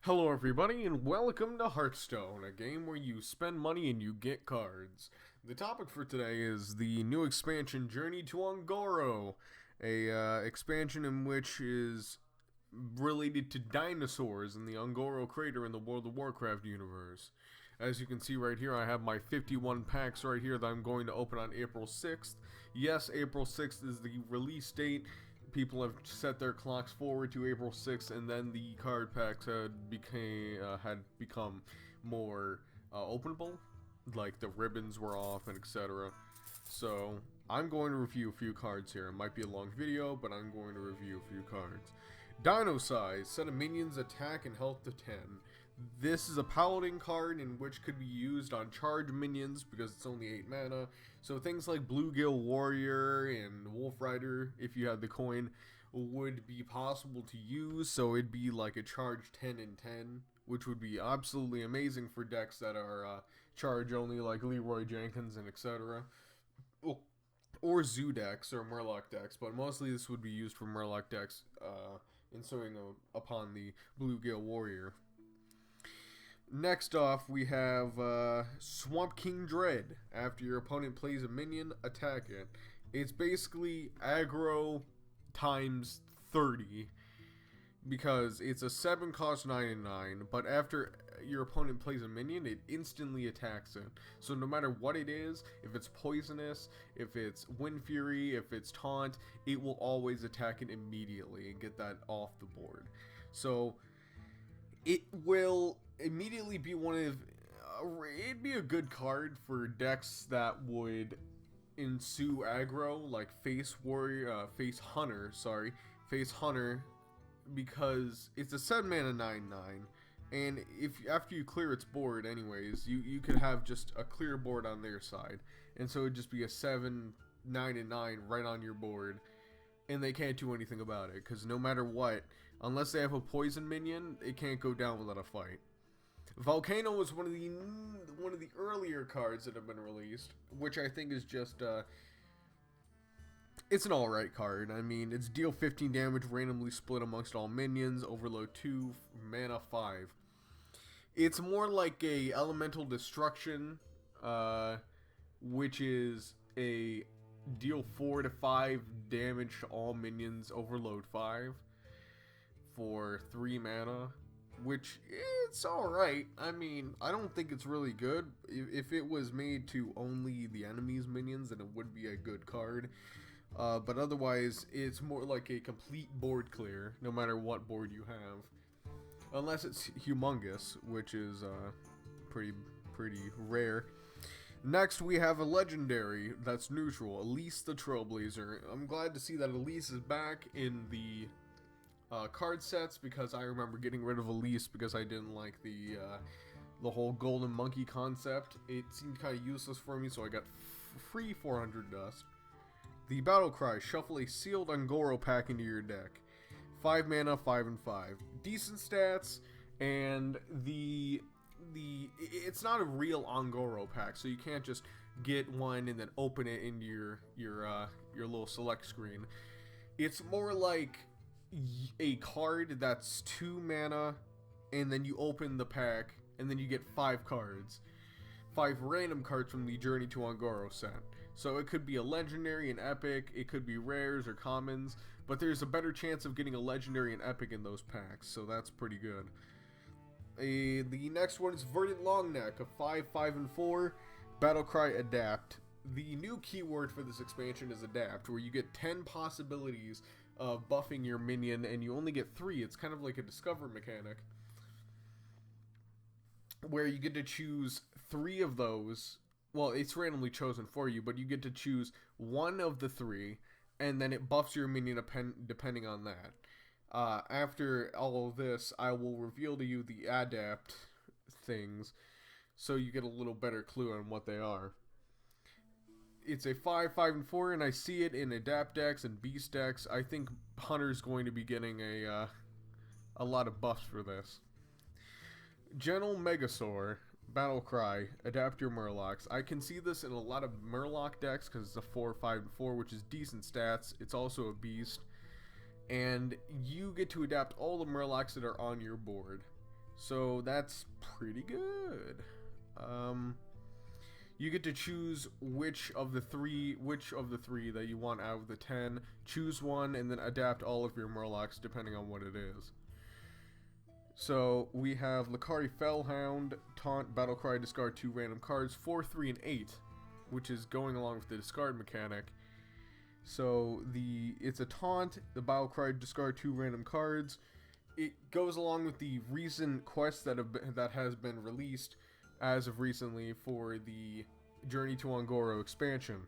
Hello everybody and welcome to Hearthstone, a game where you spend money and you get cards. The topic for today is the new expansion Journey to Ungoro, a expansion in which is related to dinosaurs in the Ungoro crater in the World of Warcraft universe. As you can see right here, I have my 51 packs right here that I'm going to open on April 6th. Yes, April 6th is the release date. People have set their clocks forward to April 6th, and then the card packs had become more openable, like the ribbons were off and etc. So I'm going to review a few cards here. It might be a long video, but I'm going to review a few cards. Dino Size, set a minion's attack and health to 10. This is a paladin card in which could be used on charge minions because it's only 8 mana. So things like Bluegill Warrior and Wolf Rider, if you had the coin, would be possible to use. So it'd be like a charge 10 and 10, which would be absolutely amazing for decks that are charge only, like Leroy Jenkins and etc. Or Zoo decks or Murloc decks, but mostly this would be used for Murloc decks, ensuing upon the Bluegill Warrior. Next off, we have Swamp King Dread. After your opponent plays a minion, attack it. It's basically aggro times 30, because it's a 7 cost 9/9, but after your opponent plays a minion, it instantly attacks it. So no matter what it is, if it's poisonous, if it's Wind Fury, if it's taunt, it will always attack it immediately and get that off the board. So it will immediately be one of it'd be a good card for decks that would ensue aggro, like face hunter, because it's a 7 mana 9/9, and if after you clear its board anyways, you could have just a clear board on their side, and so it'd just be a 7 9/9 right on your board, and they can't do anything about it because no matter what, unless they have a poison minion, it can't go down without a fight. Volcano was one of the earlier cards that have been released, which I think is just it's an alright card. I mean, it's deal 15 damage randomly split amongst all minions, overload 2, mana 5. It's more like a elemental destruction, which is a deal 4 to 5 damage to all minions, overload 5 for 3 mana, which it's alright. I mean, I don't think it's really good. If it was made to only the enemy's minions, then it would be a good card. But otherwise, it's more like a complete board clear, no matter what board you have. Unless it's humongous, which is pretty rare. Next, we have a legendary that's neutral, Elise the Trailblazer. I'm glad to see that Elise is back in the card sets, because I remember getting rid of Elise because I didn't like the whole golden monkey concept. It seemed kind of useless for me, so I got free 400 dust. The Battle Cry, shuffle a sealed Ungoro pack into your deck. 5 mana, 5 and 5. Decent stats, and it's not a real Ungoro pack, so you can't just get one and then open it into your little select screen. It's more like a card that's 2 mana, and then you open the pack, and then you get 5 cards. 5 random cards from the Journey to Ungoro set. So it could be a legendary and epic, it could be rares or commons, but there's a better chance of getting a legendary and epic in those packs, so that's pretty good. The next one is Verdant Longneck, a 5, 5 and 4, Battlecry Adapt. The new keyword for this expansion is Adapt, where you get 10 possibilities of buffing your minion, and you only get 3. It's kind of like a discover mechanic, where you get to choose 3 of those. Well, it's randomly chosen for you, but you get to choose one of the 3, and then it buffs your minion depending on that. After all of this, I will reveal to you the adapt things, so you get a little better clue on what they are. It's a 5, 5 and 4, and I see it in adapt decks and beast decks. I think Hunter's going to be getting a lot of buffs for this. Gentle Megasaur, Battle Cry, adapt your Murlocs. I can see this in a lot of Murloc decks because it's a 4, 5 and 4, which is decent stats. It's also a beast, and you get to adapt all the Murlocs that are on your board. So that's pretty good. You get to choose which of the three that you want out of the 10. Choose one and then adapt all of your Murlocs depending on what it is. So we have Lakari Fellhound, Taunt, Battlecry, discard 2 random cards, 4, 3, and 8, which is going along with the discard mechanic. So it's a taunt, the Battlecry, discard 2 random cards. It goes along with the recent quests that has been released as of recently for the Journey to Ungoro expansion.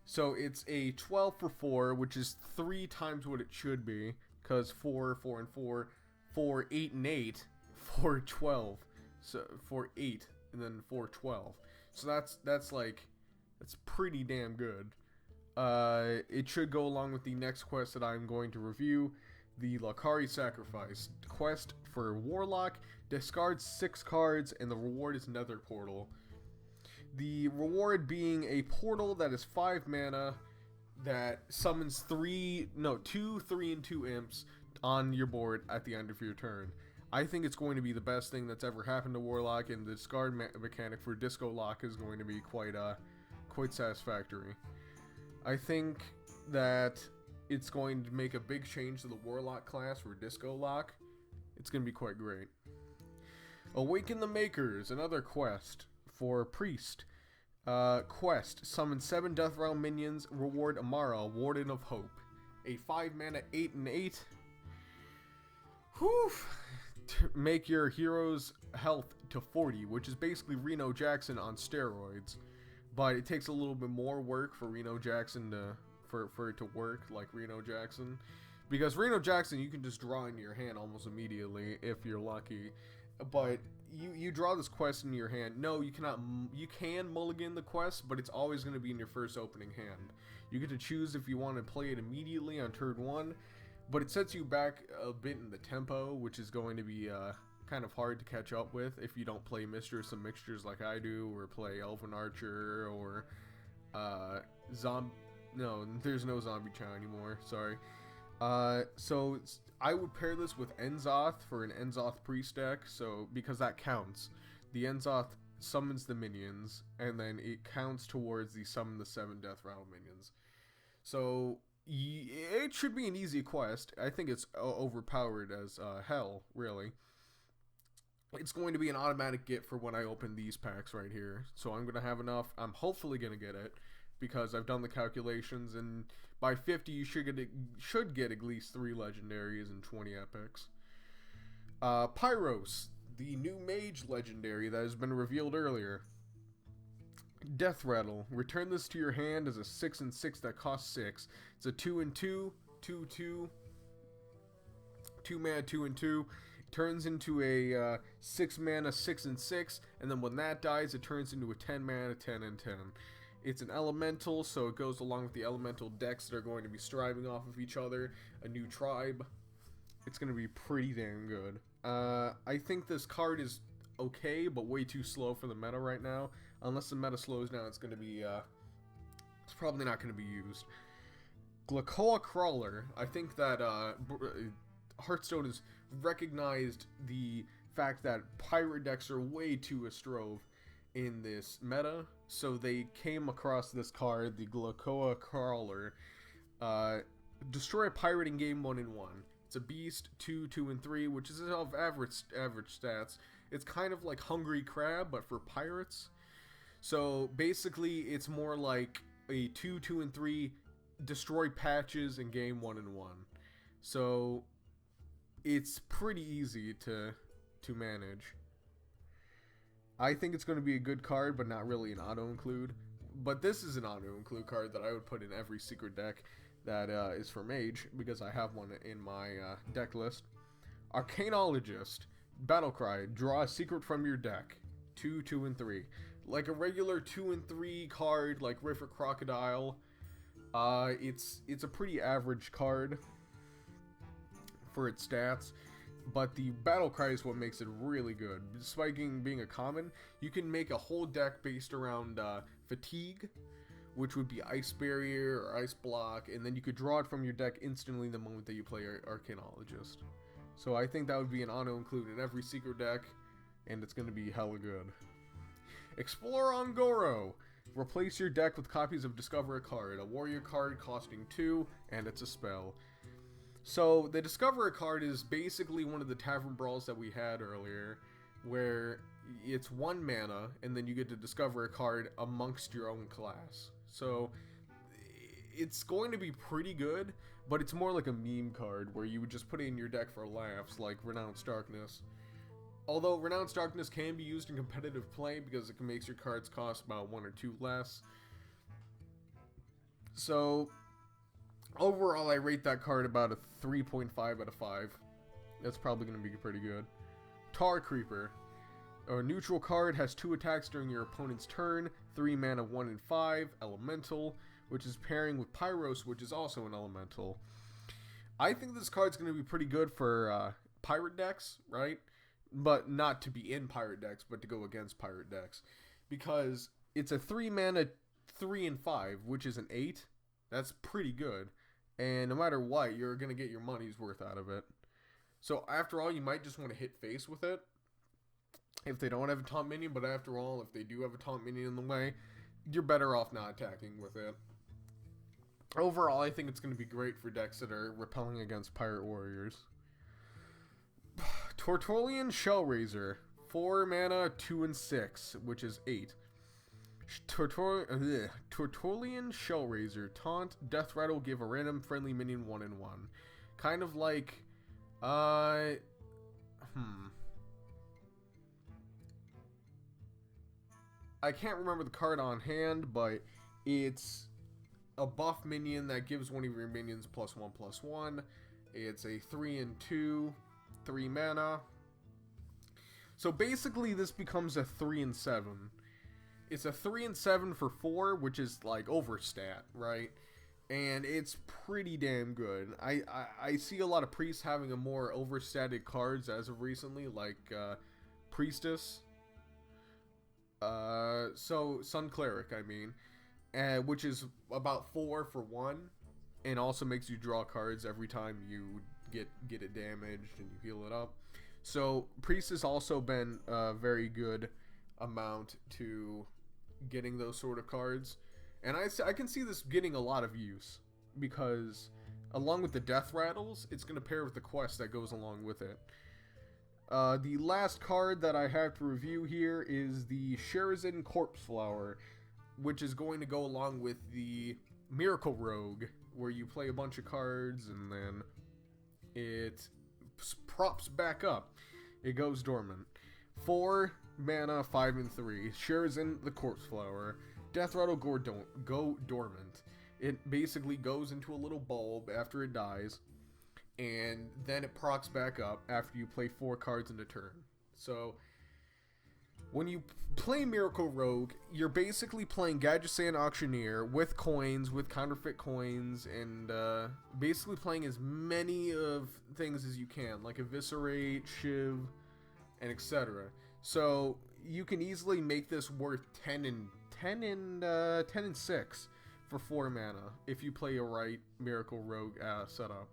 So it's a 12 for 4, which is 3 times what it should be, because 4, 4, and 4, 4, 8, and 8, 4, 12. So 4, 8, and then 4, 12. So that's pretty damn good. It should go along with the next quest that I'm going to review, the Lakari Sacrifice quest for Warlock. Discard 6 cards, and the reward is Nether Portal. The reward being a portal that is 5 mana that summons 2, 3, and 2 imps on your board at the end of your turn. I think it's going to be the best thing that's ever happened to Warlock, and the discard mechanic for Disco Lock is going to be quite satisfactory. I think that it's going to make a big change to the Warlock class for Disco Lock. It's going to be quite great. Awaken the Makers, another quest for Priest. Quest, summon 7 Death Realm minions, reward Amara, Warden of Hope. A 5 mana 8 and 8. Whew. Make your hero's health to 40, which is basically Reno Jackson on steroids. But it takes a little bit more work for Reno Jackson for it to work like Reno Jackson. Because Reno Jackson you can just draw into your hand almost immediately if you're lucky. But you draw this quest into your hand. No, you cannot. You can mulligan the quest, but it's always going to be in your first opening hand. You get to choose if you want to play it immediately on turn 1, but it sets you back a bit in the tempo, which is going to be kind of hard to catch up with if you don't play Mistress of Mixtures like I do, or play Elven Archer, or No, there's no Zombie Chow anymore. Sorry. So I would pair this with Enzoth for an Enzoth Priest deck, so because that counts. The Enzoth summons the minions, and then it counts towards the summon the 7 Death Rattle minions. So it should be an easy quest. I think it's overpowered as hell, really. It's going to be an automatic get for when I open these packs right here. So I'm going to have enough. I'm hopefully going to get it, because I've done the calculations, and by 50 you should get at least 3 legendaries and 20 epics. Pyros, the new mage legendary that has been revealed earlier. Death Rattle, return this to your hand as a 6 and 6 that costs 6. It's a 2 and 2, 2 2, 2 mana 2 and 2. It turns into a 6 mana 6 and 6, and then when that dies it turns into a 10 mana 10 and 10. It's an elemental, so it goes along with the elemental decks that are going to be striving off of each other. A new tribe. It's going to be pretty damn good. I think this card is okay, but way too slow for the meta right now. Unless the meta slows down, it's going to be, it's probably not going to be used. Glacoa Crawler. I think that Hearthstone has recognized the fact that pirate decks are way too Astrove in this meta, so they came across this card, the Glacoa Crawler. Destroy a pirate in game 1 and 1. It's a beast, 2, 2, and 3, which is of average stats. It's kind of like Hungry Crab, but for pirates. So basically, it's more like a 2, 2, and 3 destroy patches in game 1 and 1. So it's pretty easy to manage. I think it's going to be a good card, but not really an auto-include. But this is an auto-include card that I would put in every secret deck that is for Mage, because I have one in my deck list. Arcanologist. Battlecry. Draw a secret from your deck. 2, 2, and 3. Like a regular 2 and 3 card, like River Crocodile. It's a pretty average card for its stats. But the Battlecry is what makes it really good. Despite being a common, you can make a whole deck based around Fatigue, which would be Ice Barrier or Ice Block, and then you could draw it from your deck instantly the moment that you play Arcanologist. So I think that would be an auto include in every secret deck, and it's going to be hella good. Explore Ongoro. Replace your deck with copies of Discover a Card, a warrior card costing 2, and it's a spell. So the Discover a Card is basically one of the Tavern Brawls that we had earlier, where it's 1 mana, and then you get to discover a card amongst your own class. So it's going to be pretty good, but it's more like a meme card where you would just put it in your deck for laughs, like Renounced Darkness. Although Renounced Darkness can be used in competitive play because it makes your cards cost about 1 or 2 less. So overall, I rate that card about a 3.5 out of 5. That's probably going to be pretty good. Tar Creeper. A neutral card, has 2 attacks during your opponent's turn, 3 mana, 1 and 5, elemental, which is pairing with Pyros, which is also an elemental. I think this card's going to be pretty good for pirate decks, right? But not to be in pirate decks, but to go against pirate decks. Because it's a 3 mana, 3 and 5, which is an 8. That's pretty good. And no matter what, you're going to get your money's worth out of it. So after all, you might just want to hit face with it if they don't have a taunt minion, but after all, if they do have a taunt minion in the way, you're better off not attacking with it. Overall, I think it's going to be great for decks that are repelling against pirate warriors. Tortolian Shellraiser, 4 mana, 2 and 6, which is 8. Tortolian Shellraiser, taunt, death rattle, give a random friendly minion 1 and 1. Kind of like, I can't remember the card on hand, but it's a buff minion that gives one of your minions +1/+1. It's a 3 and 2, 3 mana. So basically this becomes a 3 and 7. It's a 3 and 7 for 4, which is like overstat, right? And it's pretty damn good. I see a lot of priests having a more overstated cards as of recently, like Priestess. So Sun Cleric, I mean, which is about 4 for 1, and also makes you draw cards every time you get it damaged and you heal it up. So Priest has also been a very good amount to getting those sort of cards, and I can see this getting a lot of use because along with the death rattles, it's going to pair with the quest that goes along with it. The last card that I have to review here is the Sherazin Corpse Flower, which is going to go along with the Miracle Rogue, where you play a bunch of cards and then it props back up. It goes dormant. 4 mana, 5 and 3. Sherazin the Corpse Flower. Death Rattle, go dormant. It basically goes into a little bulb after it dies, and then it procs back up after you play 4 cards in a turn. So when you play Miracle Rogue, you're basically playing Gadgetzan Auctioneer with coins, with counterfeit coins, and basically playing as many of things as you can, like Eviscerate, Shiv, and etc. So you can easily make this worth 10 and 6 for 4 mana if you play a right Miracle Rogue setup.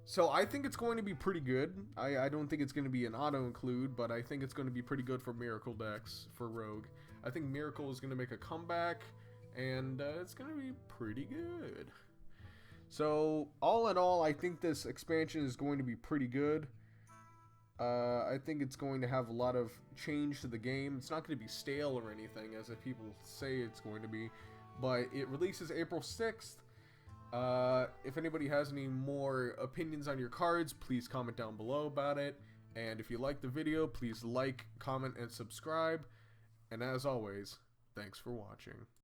So I think it's going to be pretty good. I don't think it's going to be an auto-include, but I think it's going to be pretty good for Miracle decks for Rogue. I think Miracle is going to make a comeback, and it's going to be pretty good. So all in all, I think this expansion is going to be pretty good. I think it's going to have a lot of change to the game. It's not going to be stale or anything, as if people say it's going to be, but it releases April 6th. If anybody has any more opinions on your cards, please comment down below about it. And if you like the video, please like, comment, and subscribe. And as always, thanks for watching.